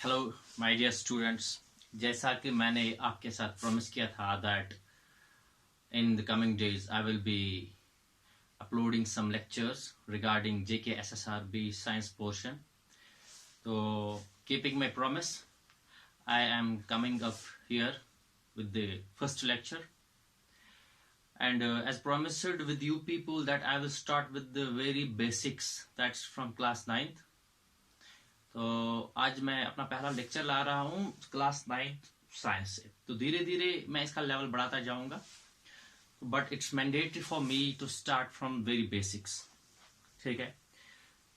Hello my dear students. जैसा कि मैंने आपके साथ प्रॉमिस किया था that in the coming days I will be uploading some lectures regarding JK SSRB science portion. So keeping my promise, I am coming up here with the first lecture, and as promised with you people that I will start with the very basics, that's from class 9th. तो आज मैं अपना पहला lecture ला रहा हूँ class 9 science से। तो धीरे धीरे मैं इसका लेवल बढ़ाता जाऊंगा, but it's mandatory for me to start from very basics. ठीक है,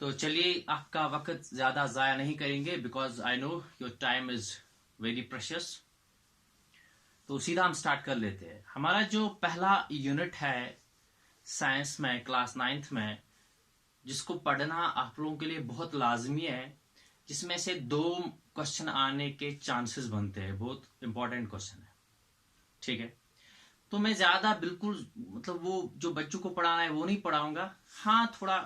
तो चलिए आपका वक्त ज्यादा जाया नहीं करेंगे because I know your time is very precious. तो सीधा हम स्टार्ट कर लेते हैं। हमारा जो पहला यूनिट है साइंस में क्लास 9th में, जिसको पढ़ना आप लोगों के लिए बहुत लाजमी है, जिसमें से 2 क्वेश्चन आने के चांसेस बनते हैं। बहुत इंपॉर्टेंट क्वेश्चन है। ठीक है, तो मैं ज्यादा बिल्कुल मतलब वो जो बच्चों को पढ़ाना है वो नहीं पढ़ाऊंगा। हाँ, थोड़ा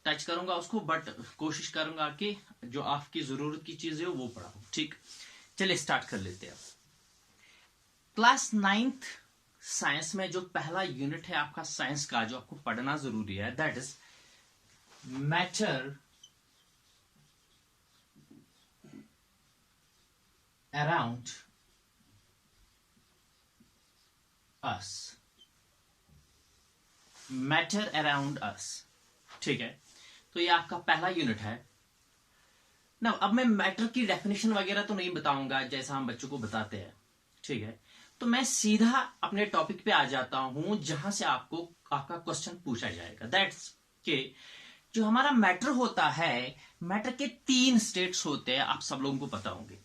टच करूंगा उसको, बट कोशिश करूंगा कि जो आपकी जरूरत की चीजें हो वो पढ़ाऊं। ठीक, चलिए स्टार्ट कर लेते हैं। क्लास 9th साइंस में जो पहला यूनिट है आपका साइंस का, जो आपको पढ़ना जरूरी है, that is matter around us. Matter around us. ठीक है, तो ये आपका पहला यूनिट है ना। अब मैं मैटर की डेफिनेशन वगैरह तो नहीं बताऊंगा जैसा हम बच्चों को बताते हैं। ठीक है, तो मैं सीधा अपने टॉपिक पे आ जाता हूं जहां से आपको आपका क्वेश्चन पूछा जाएगा। दैट्स के जो हमारा मैटर होता है, मैटर के 3 स्टेट्स होते हैं, आप सब लोगों को पता होंगे।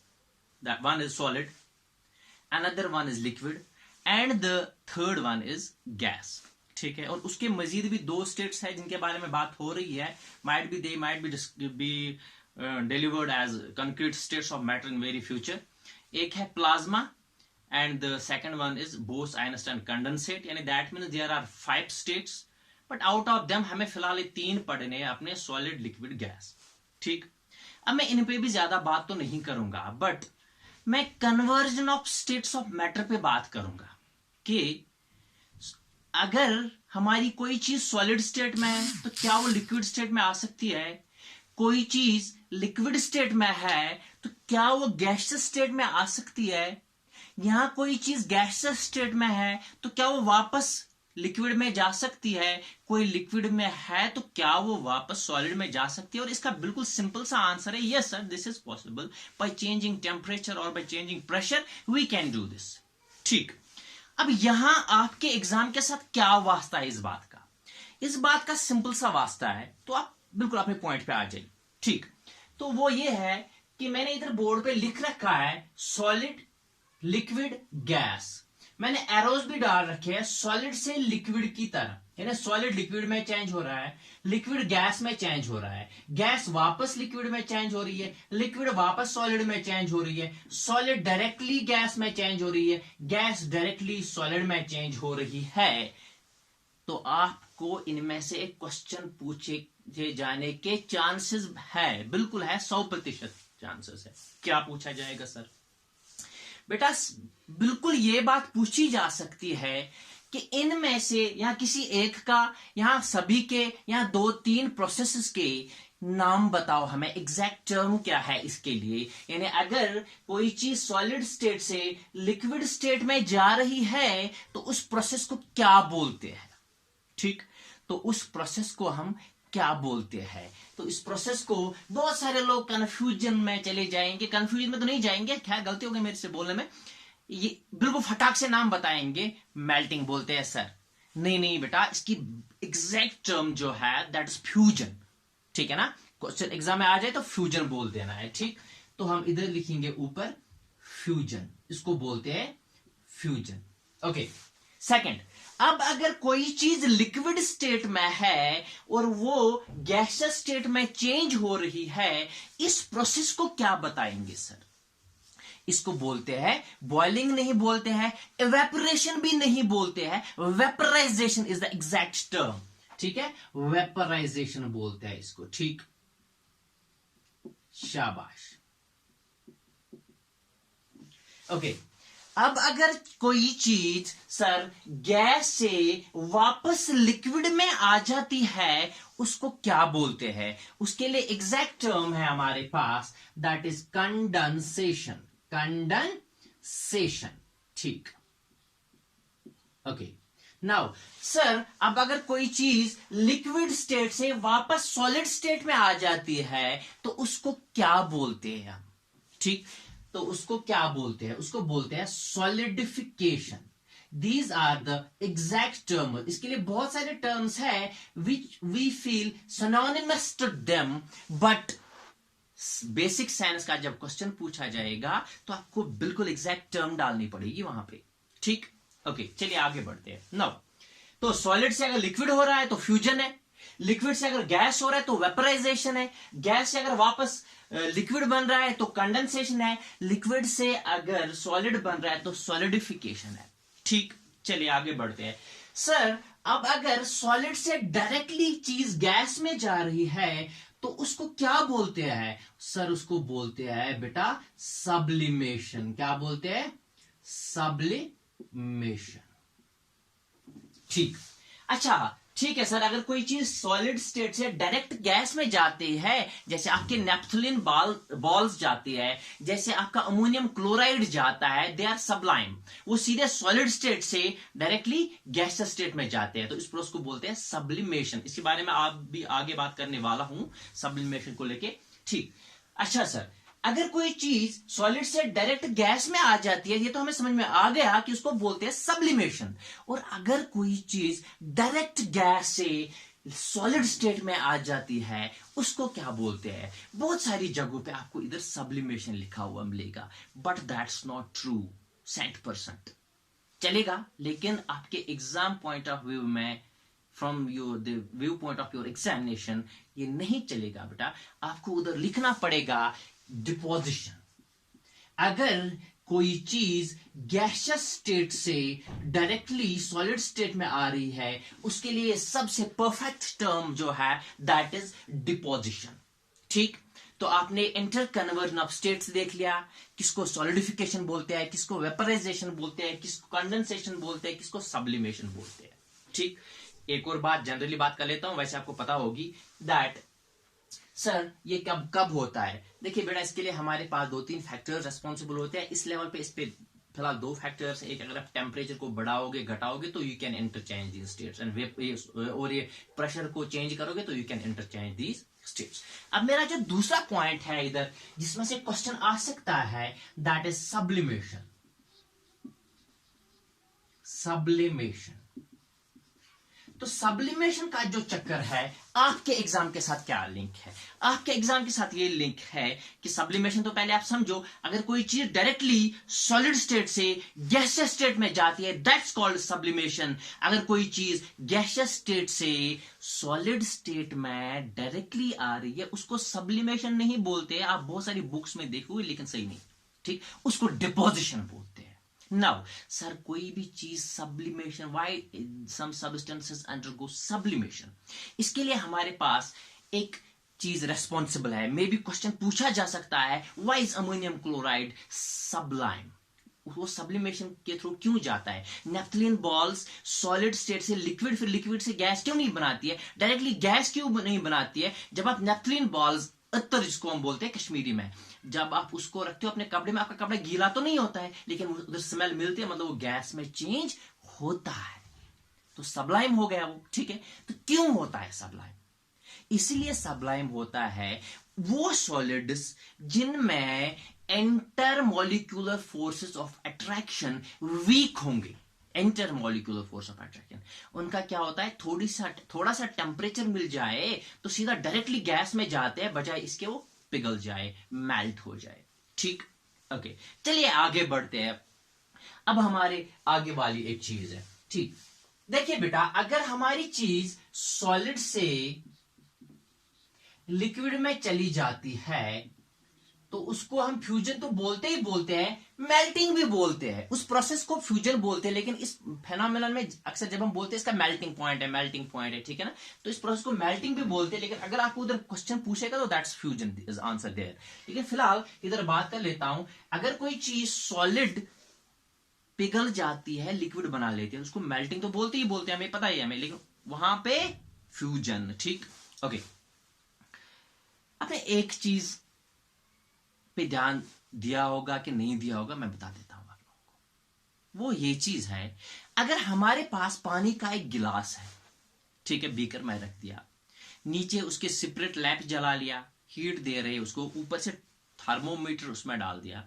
That one is solid, another one is liquid and the third one is gas. ठीक है, और उसके मजीद भी 2 स्टेट्स है जिनके बारे में बात हो रही है। Might be delivered as concrete states of matter in very future. एक है plasma and the second one is Bose Einstein condensate. यानी that means there are 5 states, but out of them हमें फिलहाल 3 पढ़ने हैं अपने, सॉलिड, लिक्विड, गैस। ठीक, अब मैं इन पे भी ज्यादा बात तो नहीं करूंगा, बट मैं conversion of states of matter पे बात करूंगा कि अगर हमारी कोई चीज सॉलिड स्टेट में है तो क्या वो लिक्विड स्टेट में आ सकती है, कोई चीज लिक्विड स्टेट में है तो क्या वो गैसियस स्टेट में आ सकती है, यहां कोई चीज गैसियस स्टेट में है तो क्या वो वापस लिक्विड में जा सकती है, कोई लिक्विड में है तो क्या वो वापस सॉलिड में जा सकती है। और इसका बिल्कुल सिंपल सा आंसर है yes sir, this is possible by changing temperature और by changing pressure we can do this. ठीक, अब यहां आपके एग्जाम के साथ क्या वास्ता है इस बात का? इस बात का सिंपल सा वास्ता है, तो आप बिल्कुल अपने पॉइंट पे आ जाइए। ठीक, तो वो ये है कि मैंने इधर बोर्ड पे लिख रखा है सॉलिड, लिक्विड, गैस। मैंने एरोज भी डाल रखे हैं सॉलिड से लिक्विड की तरह, यानी सॉलिड लिक्विड में चेंज हो रहा है, लिक्विड गैस में चेंज हो रहा है, गैस वापस लिक्विड में चेंज हो रही है, लिक्विड वापस सॉलिड में चेंज हो रही है, सॉलिड डायरेक्टली गैस में चेंज हो रही है, गैस डायरेक्टली सॉलिड में चेंज हो रही है। तो आपको इनमें से एक क्वेश्चन पूछे जाने के चांसेस है, बिल्कुल है, 100% चांसेस है। क्या पूछा जाएगा सर? बेटा बिल्कुल ये बात पूछी जा सकती है कि इनमें से या किसी एक का, यहां सभी के, या 2-3 प्रोसेसेस के नाम बताओ हमें, एग्जैक्ट टर्म क्या है इसके लिए। यानी अगर कोई चीज सॉलिड स्टेट से लिक्विड स्टेट में जा रही है तो उस प्रोसेस को क्या बोलते हैं। ठीक, तो उस प्रोसेस को हम क्या बोलते हैं? तो इस प्रोसेस को बहुत सारे लोग कंफ्यूजन में चले जाएंगे, कंफ्यूजन में तो नहीं जाएंगे, क्या गलती हो गई मेरे से बोलने में, ये बिल्कुल फटाक से नाम बताएंगे, मेल्टिंग बोलते हैं सर। नहीं नहीं बेटा, इसकी एग्जैक्ट टर्म जो है दैट इज फ्यूजन। ठीक है ना, क्वेश्चन एग्जाम में आ जाए तो फ्यूजन बोल देना है। ठीक, तो हम इधर लिखेंगे ऊपर फ्यूजन, इसको बोलते हैं फ्यूजन। ओके, सेकेंड, अब अगर कोई चीज लिक्विड स्टेट में है और वो गैसियस स्टेट में चेंज हो रही है, इस प्रोसेस को क्या बताएंगे सर? इसको बोलते हैं बॉइलिंग, नहीं बोलते हैं इवेपोरेशन, भी नहीं बोलते हैं, vaporization is the exact term. ठीक है, वेपराइजेशन बोलते हैं इसको। ठीक, शाबाश। ओके अब अगर कोई चीज सर गैस से वापस लिक्विड में आ जाती है उसको क्या बोलते हैं? उसके लिए एग्जैक्ट टर्म है हमारे पास, दैट इज कंडेंसेशन। कंडेंसेशन, ठीक। ओके नाउ सर अब अगर कोई चीज लिक्विड स्टेट से वापस सॉलिड स्टेट में आ जाती है तो उसको क्या बोलते हैं हम? ठीक, तो उसको क्या बोलते हैं? उसको बोलते हैं solidification. These are the exact term. इसके लिए बहुत सारे टर्म्स हैं which we feel synonymous to them, but basic science का जब क्वेश्चन पूछा जाएगा तो आपको बिल्कुल एग्जैक्ट टर्म डालनी पड़ेगी वहां पे, ठीक। ओके चलिए आगे बढ़ते हैं। नाउ तो सॉलिड से अगर लिक्विड हो रहा है तो फ्यूजन है, लिक्विड से अगर गैस हो रहा है तो वेपराइजेशन है, गैस से अगर वापस लिक्विड बन रहा है तो कंडेंसेशन है, लिक्विड से अगर सॉलिड बन रहा है तो सॉलिडिफिकेशन है, ठीक। चलिए आगे बढ़ते हैं। सर अब अगर सॉलिड से डायरेक्टली चीज गैस में जा रही है तो उसको क्या बोलते हैं? सर उसको बोलते हैं बेटा सब्लिमेशन। क्या बोलते हैं? सब्लिमेशन, ठीक। अच्छा ठीक है सर, अगर कोई चीज सॉलिड स्टेट से डायरेक्ट गैस में जाती है, जैसे आपके नेफ्थलीन बॉल्स जाती है, जैसे आपका अमोनियम क्लोराइड जाता है, दे आर सबलाइम। वो सीधे सॉलिड स्टेट से डायरेक्टली गैसियस स्टेट में जाते हैं, तो इस प्रोसेस को बोलते हैं सब्लिमेशन। इसके बारे में आप भी आगे बात करने वाला हूं सब्लिमेशन को लेके, ठीक। अच्छा सर अगर कोई चीज सॉलिड से डायरेक्ट गैस में आ जाती है, ये तो हमें समझ में आ गया कि उसको बोलते हैं सब्लिमेशन। और अगर कोई चीज डायरेक्ट गैस से सॉलिड स्टेट में आ जाती है उसको क्या बोलते हैं? बहुत सारी जगहों पे आपको इधर सब्लिमेशन लिखा हुआ मिलेगा, बट दैट्स नॉट ट्रू 100%। चलेगा, लेकिन आपके एग्जाम पॉइंट ऑफ व्यू में, from your the view point of your examination, ये नहीं चलेगा बेटा। आपको उधर लिखना पड़ेगा डिपोजिशन। अगर कोई चीज गैसियस स्टेट से डायरेक्टली सॉलिड स्टेट में आ रही है उसके लिए सबसे परफेक्ट टर्म जो है दैट इज डिपोजिशन, ठीक। तो आपने इंटर कन्वर्जन ऑफ स्टेट्स देख लिया, किसको सॉलिडिफिकेशन बोलते हैं, किसको वेपराइजेशन बोलते हैं, किसको कंडेंसेशन बोलते हैं, किसको सब्लिमेशन बोलते हैं, ठीक। एक और बात जनरली बात कर लेता हूं, वैसे आपको पता होगी दैट सर ये कब कब होता है। देखिए बेटा इसके लिए हमारे पास 2-3 फैक्टर्स रेस्पॉन्सिबल होते हैं। इस लेवल पे इस पे फिलहाल 2 फैक्टर्स। एक, अगर आप टेम्परेचर को बढ़ाओगे घटाओगे तो you can interchange these states, and और ये प्रेशर को चेंज करोगे तो you can interchange these states. अब मेरा जो दूसरा पॉइंट है इधर जिसमें से क्वेश्चन आ सकता है दैट इज सब्लिमेशन। सब्लिमेशन, तो सब्लिमेशन का जो चक्कर है आपके एग्जाम के साथ क्या लिंक है? आपके एग्जाम के साथ ये लिंक है कि सब्लिमेशन तो पहले आप समझो, अगर कोई चीज डायरेक्टली सॉलिड स्टेट से गैसियस स्टेट में जाती है दैट्स कॉल्ड सब्लिमेशन। अगर कोई चीज गैसियस स्टेट से सॉलिड स्टेट में डायरेक्टली आ रही है उसको सब्लिमेशन नहीं बोलते। आप बहुत सारी बुक्स में देखोगे लेकिन सही नहीं, ठीक, उसको डिपोजिशन बोलते हैं। नाउ सर कोई भी चीज sublimation, why some substances undergo sublimation, इसके लिए हमारे पास एक चीज रेस्पॉन्सिबल है। मे बी क्वेश्चन पूछा जा सकता है why is ammonium chloride sublime? वो सब्लिमेशन के थ्रू क्यों जाता है? नेफ्थलीन बॉल्स सॉलिड स्टेट से लिक्विड, फिर लिक्विड से गैस क्यों नहीं बनाती है? डायरेक्टली गैस क्यों नहीं बनाती है? जब आप नेफ्थलीन बॉल्स, अत्तर जिसको हम बोलते हैं कश्मीरी में, जब आप उसको रखते हो अपने कपड़े में, आपका कपड़ा गीला तो नहीं होता है लेकिन उधर स्मेल मिलती है, मतलब वो गैस में चेंज होता है, तो सब्लाइम हो गया वो, ठीक है। तो क्यों होता है सब्लाइम? इसलिए सब्लाइम होता है वो सॉलिड्स जिनमें intermolecular forces of attraction weak होंगे। इंटरमॉलिक्यूलर फोर्स ऑफ अट्रैक्शन उनका क्या होता है, थोड़ा सा टेम्परेचर मिल जाए तो सीधा डायरेक्टली गैस में जाते हैं, बजाय इसके वो पिघल जाए, मेल्ट हो जाए, ठीक। ओके चलिए आगे बढ़ते हैं। अब हमारे आगे वाली एक चीज है, ठीक। देखिए बेटा अगर हमारी चीज सॉलिड से लिक्विड में चली जाती है तो उसको हम फ्यूजन तो बोलते ही बोलते हैं, मेल्टिंग भी बोलते हैं। उस प्रोसेस को फ्यूजन बोलते हैं, लेकिन इस फेनोमेनन में अक्सर जब हम बोलते हैं इसका मेल्टिंग पॉइंट है, मेल्टिंग पॉइंट है, ठीक है ना। तो इस प्रोसेस को मेल्टिंग भी बोलते हैं, लेकिन अगर आपको उधर क्वेश्चन पूछेगा तो that's fusion is answer there. लेकिन फिलहाल इधर बात कर लेता हूं, अगर कोई चीज सॉलिड पिघल जाती है, लिक्विड बना लेती है, उसको मेल्टिंग तो बोलते ही बोलते हैं, हमें पता ही है हमें, लेकिन वहां पे फ्यूजन। ठीक, ओके। आपने एक चीज पे ध्यान दिया होगा कि नहीं दिया होगा, मैं बता देता हूं आप लोगों को। वो ये चीज है, अगर हमारे पास पानी का एक गिलास है, ठीक है, बीकर में रख दिया, नीचे उसके सेपरेट लैंप जला लिया, हीट दे रहे उसको, ऊपर से थर्मोमीटर उसमें डाल दिया।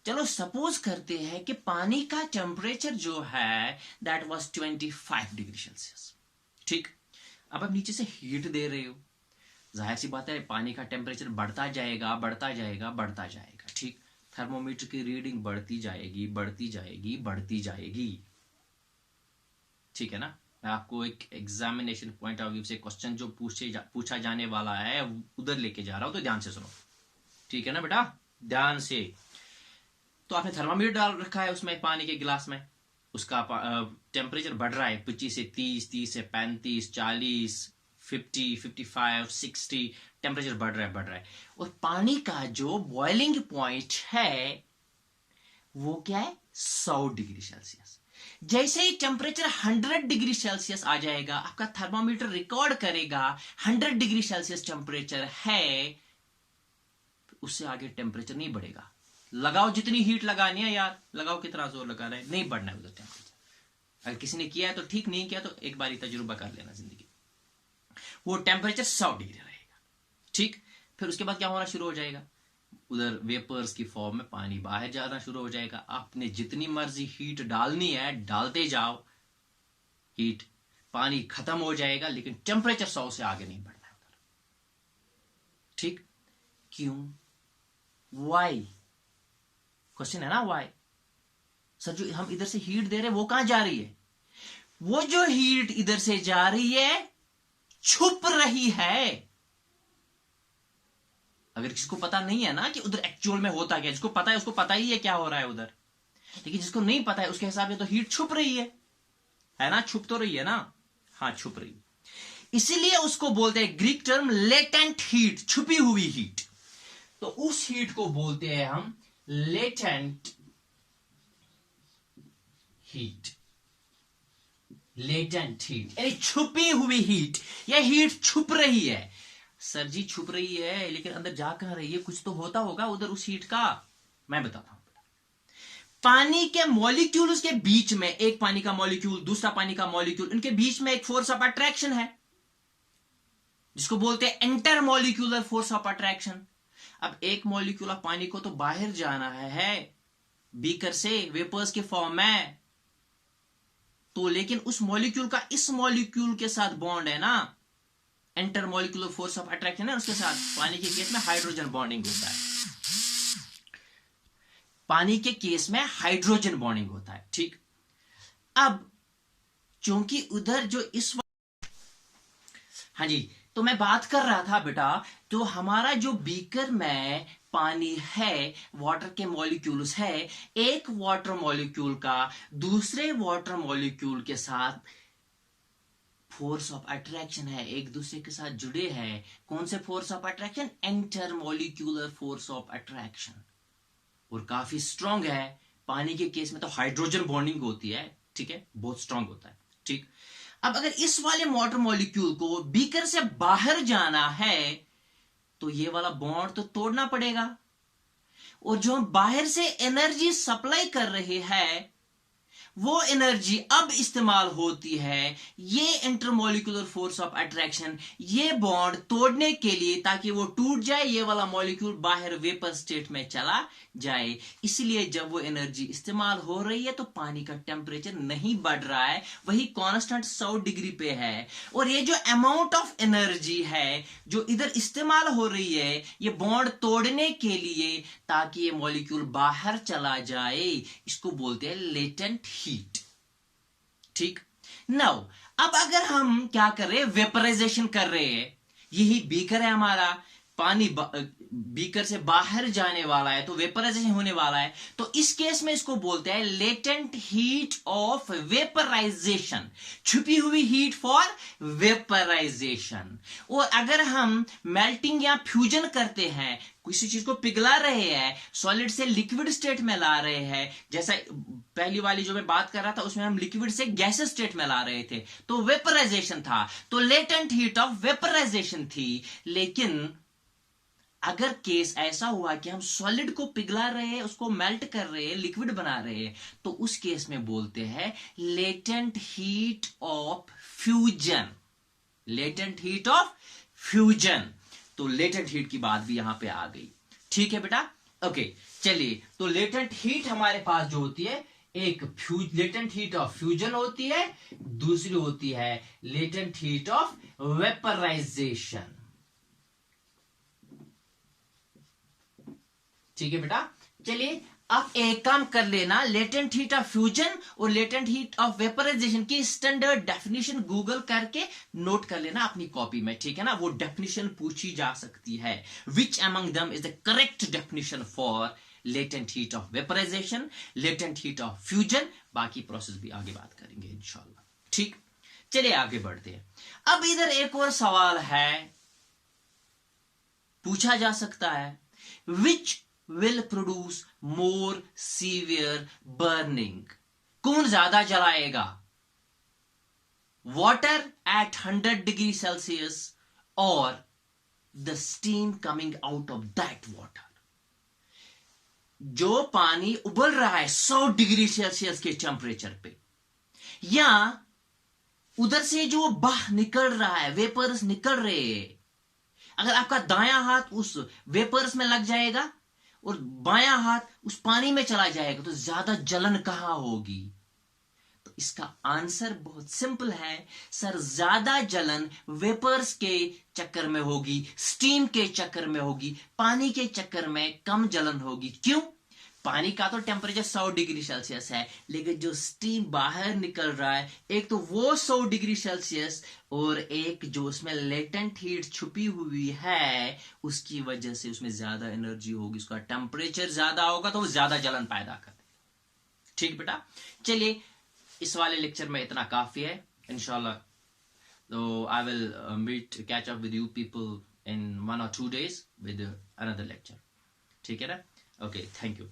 चलो सपोज करते हैं कि पानी का टेम्परेचर जो है दैट वाज 25 डिग्री सेल्सियस। ठीक, अब आप नीचे से हीट दे रहे हो, जाहिर सी बात है पानी का टेम्परेचर बढ़ता जाएगा, बढ़ता जाएगा, बढ़ता जाएगा। ठीक, थर्मोमीटर की रीडिंग बढ़ती जाएगी, बढ़ती जाएगी, बढ़ती जाएगी। ठीक है ना। मैं आपको एक एग्जामिनेशन पॉइंट ऑफ व्यू से क्वेश्चन जो पूछा जाने वाला है उधर लेके जा रहा हूं, तो ध्यान से सुनो। ठीक है ना बेटा, ध्यान से। तो आपने थर्मामीटर डाल रखा है उसमें, पानी के गिलास में, उसका टेम्परेचर बढ़ रहा है 25 से 30, 30 से 35, 40, 50, 55, 60, टेम्परेचर बढ़ रहा है, बढ़ रहा है। और पानी का जो बॉइलिंग पॉइंट है वो क्या है, 100 डिग्री सेल्सियस। जैसे ही टेम्परेचर 100 डिग्री सेल्सियस आ जाएगा, आपका थर्मामीटर रिकॉर्ड करेगा 100 डिग्री सेल्सियस टेम्परेचर है, उससे आगे टेम्परेचर नहीं बढ़ेगा। लगाओ जितनी हीट लगानी है यार, लगाओ, कितना जोर लगा रहे हैं, नहीं बढ़ना है उधर टेम्परेचर। अगर किसी ने किया है तो ठीक, नहीं किया तो एक बार तजुर्बा कर लेना जिंदगी। वो टेम्परेचर 100 डिग्री रहेगा। ठीक, फिर उसके बाद क्या होना शुरू हो जाएगा, उधर वेपर्स की फॉर्म में पानी बाहर जाना शुरू हो जाएगा। आपने जितनी मर्जी हीट डालनी है डालते जाओ, हीट पानी खत्म हो जाएगा, लेकिन टेम्परेचर 100 से आगे नहीं बढ़ना है उधर। ठीक, क्यों, वाई, क्वेश्चन है ना, वाई। सर जो हम इधर से हीट दे रहे हैं वो कहां जा रही है, वो जो हीट इधर से जा रही है छुप रही है। अगर किसको पता नहीं है ना कि उधर एक्चुअल में होता क्या, जिसको पता है उसको पता ही है क्या हो रहा है उधर, लेकिन जिसको नहीं पता है उसके हिसाब से तो हीट छुप रही है ना, छुप तो रही है ना, हाँ छुप रही। इसीलिए उसको बोलते हैं ग्रीक टर्म लेटेंट हीट, छुपी हुई हीट। तो उस हीट को बोलते हैं हम लेटेंट हीट, लेटेंट हीट यानी छुपी हुई हीट। यह हीट छुप रही है। सर जी छुप रही है, लेकिन अंदर जा कहां रही है, कुछ तो होता होगा उधर उस हीट का। मैं बताता हूं, पानी के मॉलिक्यूल्स के बीच में, एक पानी का मॉलिक्यूल दूसरा पानी का मॉलिक्यूल, इनके बीच में एक फोर्स ऑफ अट्रैक्शन है, जिसको बोलते हैं inter molecular force of attraction. अब एक मॉलिक्यूल ऑफ पानी को तो बाहर जाना है बीकर से वेपर्स के फॉर्म में, तो लेकिन उस मॉलिक्यूल का इस मॉलिक्यूल के साथ बॉन्ड है ना, inter molecular force of attraction है उसके साथ। पानी के केस में हाइड्रोजन बॉन्डिंग होता है, पानी के केस में हाइड्रोजन बॉन्डिंग होता है। ठीक, अब चूंकि उधर जो इस, हाँ जी, तो मैं बात कर रहा था बेटा, तो हमारा जो बीकर में पानी है, वाटर के मॉलिक्यूल्स है, एक वाटर मॉलिक्यूल का दूसरे वाटर मॉलिक्यूल के साथ फोर्स ऑफ अट्रैक्शन है, एक दूसरे के साथ जुड़े हैं। कौन से force of attraction, inter molecular force of attraction, और काफी स्ट्रांग है। पानी के केस में तो हाइड्रोजन बॉन्डिंग होती है, ठीक है, बहुत स्ट्रांग होता है। ठीक, अब अगर इस वाले वाटर मॉलिक्यूल को बीकर से बाहर जाना है तो ये वाला बॉन्ड तो तोड़ना पड़ेगा, और जो हम बाहर से एनर्जी सप्लाई कर रहे हैं वो एनर्जी अब इस्तेमाल होती है ये इंटरमोलिकुलर फोर्स ऑफ अट्रैक्शन, ये बॉन्ड तोड़ने के लिए, ताकि वो टूट जाए, ये वाला मॉलिक्यूल बाहर वेपर स्टेट में चला जाए। इसलिए जब वो एनर्जी इस्तेमाल हो रही है तो पानी का टेम्परेचर नहीं बढ़ रहा है, वही कांस्टेंट 100 डिग्री पे है। और ये जो अमाउंट ऑफ एनर्जी है जो इधर इस्तेमाल हो रही है ये बॉन्ड तोड़ने के लिए, ताकि ये मॉलिक्यूल बाहर चला जाए, इसको बोलते हैं लेटेंट हीट। ठीक, नाउ अब अगर हम क्या कर रहे हैं, वेपराइजेशन कर रहे हैं, यही बीकर है हमारा, पानी बीकर से बाहर जाने वाला है तो वेपराइजेशन होने वाला है, तो इस केस में इसको बोलते हैं लेटेंट हीट ऑफ वेपराइजेशन, छुपी हुई हीट फॉर वेपराइजेशन। और अगर हम मेल्टिंग या फ्यूजन करते हैं, किसी चीज को पिघला रहे हैं, सॉलिड से लिक्विड स्टेट में ला रहे हैं, जैसा पहली वाली जो मैं बात कर रहा था उसमें हम लिक्विड से गैस स्टेट में ला रहे थे, तो वेपराइजेशन था, तो लेटेंट हीट ऑफ वेपराइजेशन थी। लेकिन अगर केस ऐसा हुआ कि हम सॉलिड को पिघला रहे हैं, उसको मेल्ट कर रहे हैं, लिक्विड बना रहे हैं, तो उस केस में बोलते हैं latent heat of fusion, latent heat of fusion. तो लेटेंट हीट की बात भी यहां पे आ गई। ठीक है बेटा, ओके चलिए। तो लेटेंट हीट हमारे पास जो होती है, एक लेटेंट हीट ऑफ फ्यूजन होती है, दूसरी होती है लेटेंट हीट ऑफ वेपराइजेशन। ठीक है बेटा, चलिए आप एक काम कर लेना, लेटेंट हीट ऑफ फ्यूजन और लेटेंट हीट ऑफ वेपराइजेशन की स्टैंडर्ड डेफिनेशन गूगल करके नोट कर लेना अपनी कॉपी में, ठीक है ना। वो डेफिनेशन पूछी जा सकती है, which among them is the correct definition for latent heat of vaporization, latent heat of fusion. बाकी प्रोसेस भी आगे बात करेंगे इंशाल्लाह। ठीक, चलिए आगे बढ़ते हैं। अब इधर एक और सवाल है, पूछा जा सकता है, विच will produce more severe burning, कौन ज्यादा जलाएगा, water at 100 degree Celsius or the steam coming out of that water? जो पानी उबल रहा है 100 डिग्री सेल्सियस के टेम्परेचर पे, या उधर से जो बाहर निकल रहा है, वेपर्स निकल रहे हैं, अगर आपका दायां हाथ उस वेपर्स में लग जाएगा और बायां हाथ उस पानी में चला जाएगा, तो ज्यादा जलन कहां होगी? तो इसका आंसर बहुत सिंपल है सर, ज्यादा जलन वेपर्स के चक्कर में होगी, स्टीम के चक्कर में होगी, पानी के चक्कर में कम जलन होगी। क्यों? पानी का तो टेम्परेचर 100 डिग्री सेल्सियस है, लेकिन जो स्टीम बाहर निकल रहा है, एक तो वो 100 डिग्री सेल्सियस, और एक जो उसमें लेटेंट हीट छुपी हुई है, उसकी वजह से उसमें ज्यादा एनर्जी होगी, उसका टेम्परेचर ज्यादा होगा, तो वो ज्यादा जलन पैदा कर देगा। ठीक बेटा, चलिए इस वाले लेक्चर में इतना काफी है इंशाल्लाह। तो I will meet catch up with you people in 1 or 2 days with another lecture. ठीक है ना? Okay, thank you.